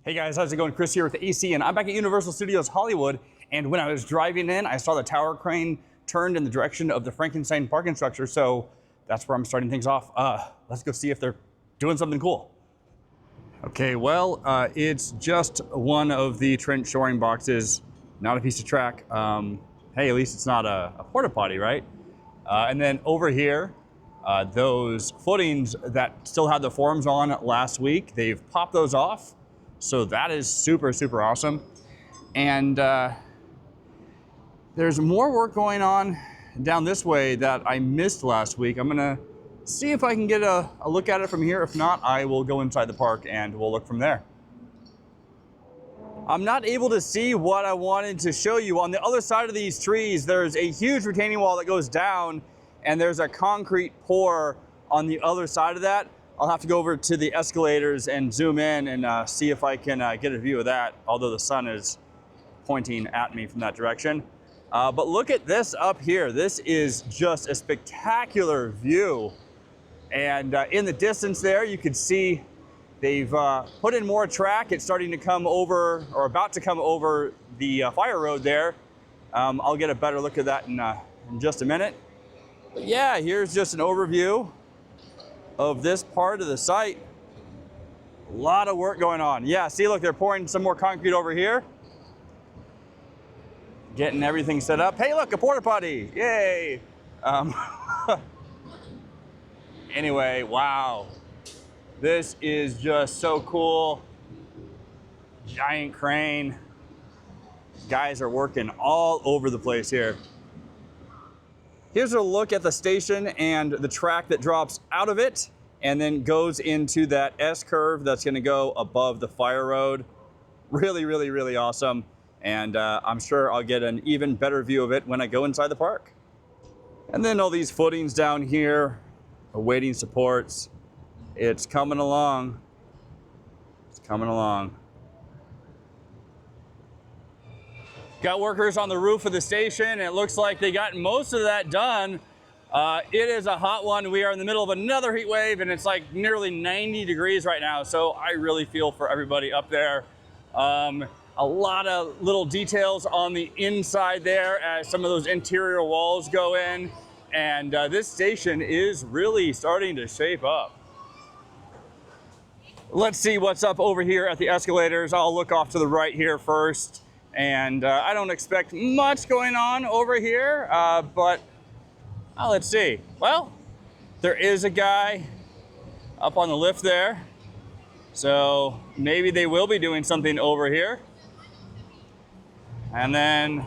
Hey guys, how's it going? Chris here with the AC, and I'm back at Universal Studios Hollywood. And when I was driving in, I saw the tower crane turned in the direction of the Frankenstein parking structure. So that's where I'm starting things off. Let's go see if they're doing something cool. Okay, well, it's just one of the trench shoring boxes, not a piece of track. Hey, at least it's not a porta potty, right? And then over here, those footings that still had the forms on last week, they've popped those off. So that is super, super awesome. And there's more work going on down this way that I missed last week. I'm gonna see if I can get a look at it from here. If not, I will go inside the park and we'll look from there. I'm not able to see what I wanted to show you. On the other side of these trees, there's a huge retaining wall that goes down, and there's a concrete pour on the other side of that. I'll have to go over to the escalators and zoom in and see if I can get a view of that, although the sun is pointing at me from that direction. But look at this up here. This is just a spectacular view. And in the distance there, you can see they've put in more track. It's starting to come over, or about to come over the fire road there. I'll get a better look at that in just a minute. But yeah, here's just an overview of this part of the site. A lot of work going on. Yeah, see, look, they're pouring some more concrete over here. Getting everything set up. Hey, look, a porta potty, yay. Anyway, wow. This is just so cool. Giant crane. Guys are working all over the place here. Here's a look at the station and the track that drops out of it and then goes into that S-curve that's gonna go above the fire road. Really, really, really awesome. And I'm sure I'll get an even better view of it when I go inside the park. And then all these footings down here, awaiting supports. It's coming along. It's coming along. Got workers on the roof of the station, and it looks like they got most of that done. It is a hot one. We are in the middle of another heat wave, and it's like nearly 90 degrees right now. So I really feel for everybody up there. A lot of little details on the inside there as some of those interior walls go in. And this station is really starting to shape up. Let's see what's up over here at the escalators. I'll look off to the right here first. And I don't expect much going on over here, but let's see. Well, there is a guy up on the lift there. So maybe they will be doing something over here. And then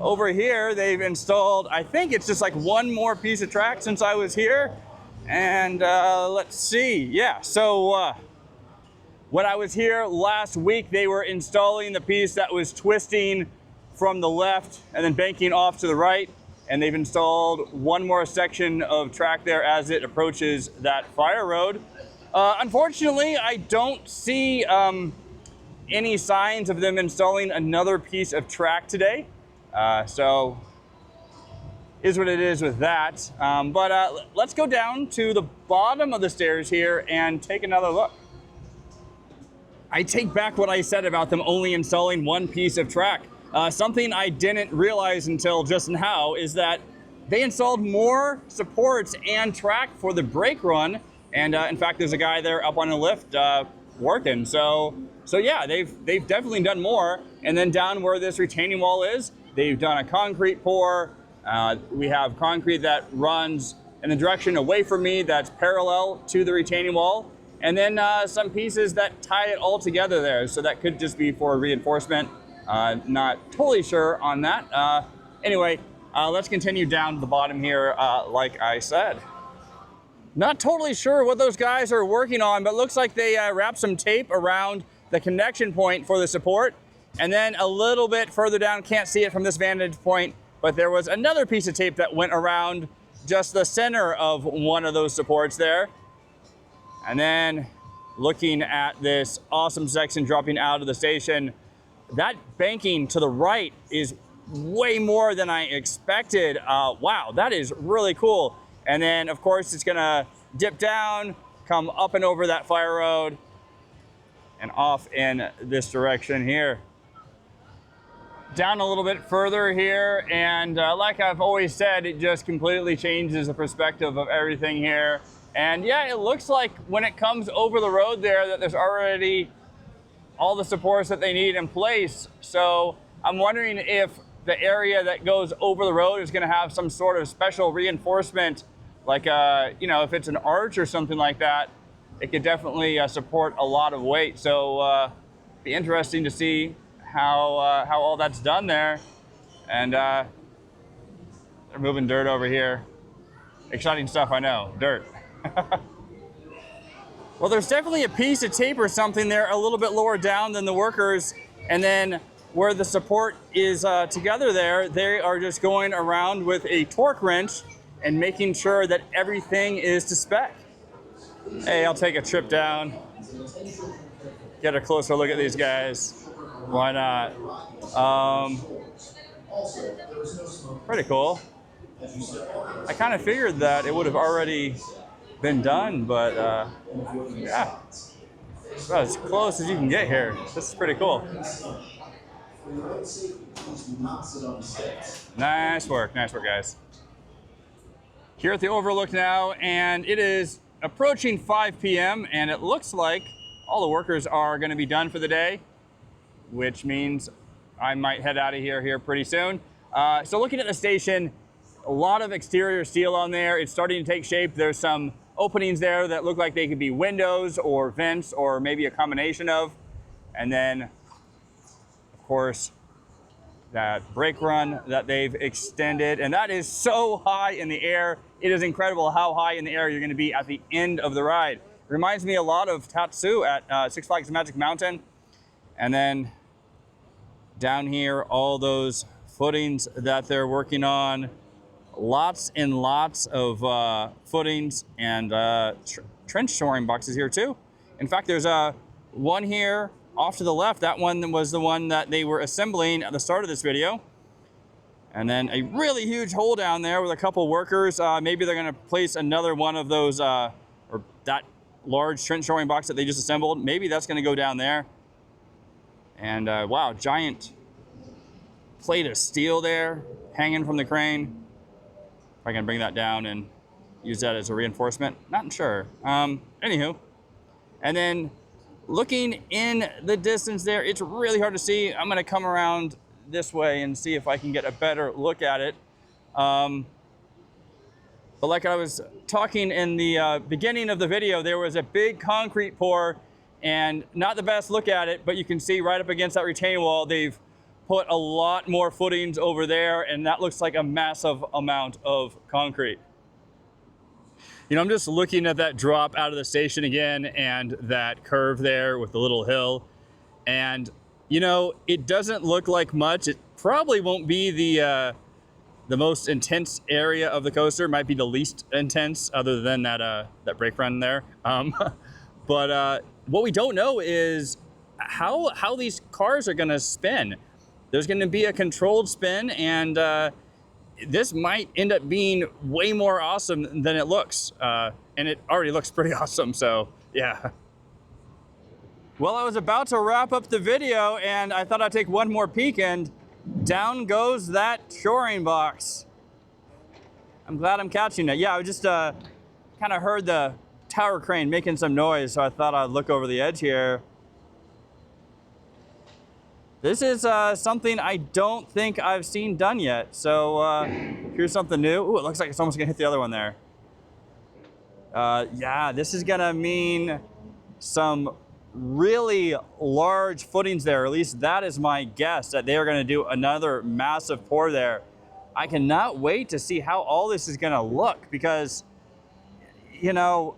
over here, they've installed, I think it's just like one more piece of track since I was here. And let's see, yeah, so when I was here last week, they were installing the piece that was twisting from the left and then banking off to the right. And they've installed one more section of track there as it approaches that fire road. Unfortunately, I don't see any signs of them installing another piece of track today. So is what it is with that. But let's go down to the bottom of the stairs here and take another look. I take back what I said about them only installing one piece of track. Something I didn't realize until just now is that they installed more supports and track for the brake run. And in fact, there's a guy there up on the lift working. So yeah, they've definitely done more. And then down where this retaining wall is, they've done a concrete pour. We have concrete that runs in the direction away from me that's parallel to the retaining wall. And then some pieces that tie it all together there. So that could just be for reinforcement. Not totally sure on that. Anyway, let's continue down to the bottom here, like I said. Not totally sure what those guys are working on, but looks like they wrapped some tape around the connection point for the support. And then a little bit further down, can't see it from this vantage point, but there was another piece of tape that went around just the center of one of those supports there. And then looking at this awesome section dropping out of the station, that banking to the right is way more than I expected. Wow, that is really cool. And then of course it's gonna dip down, come up and over that fire road, and off in this direction here. Down a little bit further here, and like I've always said, it just completely changes the perspective of everything here. And yeah, it looks like when it comes over the road there that there's already all the supports that they need in place. So I'm wondering if the area that goes over the road is going to have some sort of special reinforcement, like you know, if it's an arch or something like that, it could definitely support a lot of weight. So be interesting to see how all that's done there. And they're moving dirt over here. Exciting stuff, I know, dirt. Well, there's definitely a piece of tape or something there a little bit lower down than the workers, and then where the support is together there, they are just going around with a torque wrench and making sure that everything is to spec. Hey, I'll take a trip down, get a closer look at these guys. Why not? Pretty cool. I kind of figured that it would have already been done, but yeah, about as close as you can get here. This is pretty cool. Nice work, guys. Here at the overlook now, and it is approaching 5 p.m. and it looks like all the workers are going to be done for the day, which means I might head out of here pretty soon. So looking at the station, a lot of exterior steel on there. It's starting to take shape. There's some openings there that look like they could be windows or vents or maybe a combination of. And then, of course, that brake run that they've extended. And that is so high in the air. It is incredible how high in the air you're going to be at the end of the ride. Reminds me a lot of Tatsu at Six Flags Magic Mountain. And then down here, all those footings that they're working on. Lots and lots of footings and trench shoring boxes here too. In fact, there's one here off to the left. That one was the one that they were assembling at the start of this video. And then a really huge hole down there with a couple workers. Maybe they're gonna place another one of those, or that large trench shoring box that they just assembled. Maybe that's gonna go down there. And wow, giant plate of steel there hanging from the crane. If I can bring that down and use that as a reinforcement, not sure. Anywho, and then looking in the distance there, it's really hard to see. I'm gonna come around this way and see if I can get a better look at it. But like I was talking in the beginning of the video, there was a big concrete pour and not the best look at it, but you can see right up against that retaining wall, they've put a lot more footings over there, and that looks like a massive amount of concrete. You know, I'm just looking at that drop out of the station again and that curve there with the little hill. And, you know, it doesn't look like much. It probably won't be the most intense area of the coaster. It might be the least intense other than that brake run there. But what we don't know is how these cars are gonna spin. There's gonna be a controlled spin, and this might end up being way more awesome than it looks. And it already looks pretty awesome, so yeah. Well, I was about to wrap up the video and I thought I'd take one more peek, and down goes that shoring box. I'm glad I'm catching it. Yeah, I just kind of heard the tower crane making some noise, so I thought I'd look over the edge here. This is something I don't think I've seen done yet. So here's something new. Ooh, it looks like it's almost gonna hit the other one there. Yeah, this is gonna mean some really large footings there. At least that is my guess, that they are gonna do another massive pour there. I cannot wait to see how all this is gonna look, because, you know,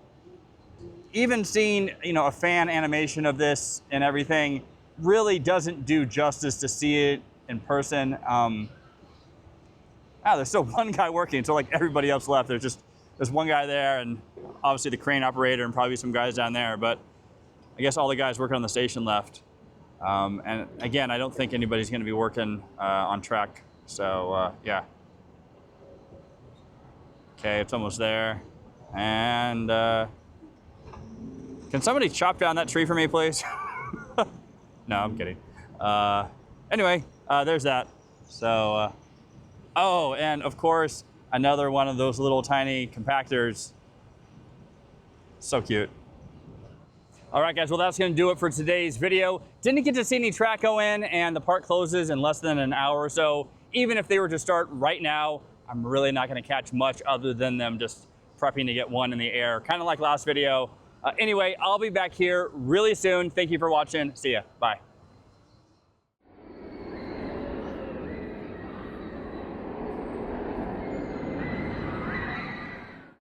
even seeing, you know, a fan animation of this and everything really doesn't do justice to see it in person. There's still one guy working, so like everybody else left. There's one guy there, and obviously the crane operator and probably some guys down there, but I guess all the guys working on the station left. And again, I don't think anybody's gonna be working on track, so yeah. Okay, it's almost there. And can somebody chop down that tree for me, please? No, I'm kidding. Anyway, there's that. So, oh, and of course, another one of those little tiny compactors. So cute. All right, guys, well, that's gonna do it for today's video. Didn't get to see any track go in, and the park closes in less than an hour or so. Even if they were to start right now, I'm really not gonna catch much other than them just prepping to get one in the air, kind of like last video. Anyway, I'll be back here really soon. Thank you for watching. See ya, bye.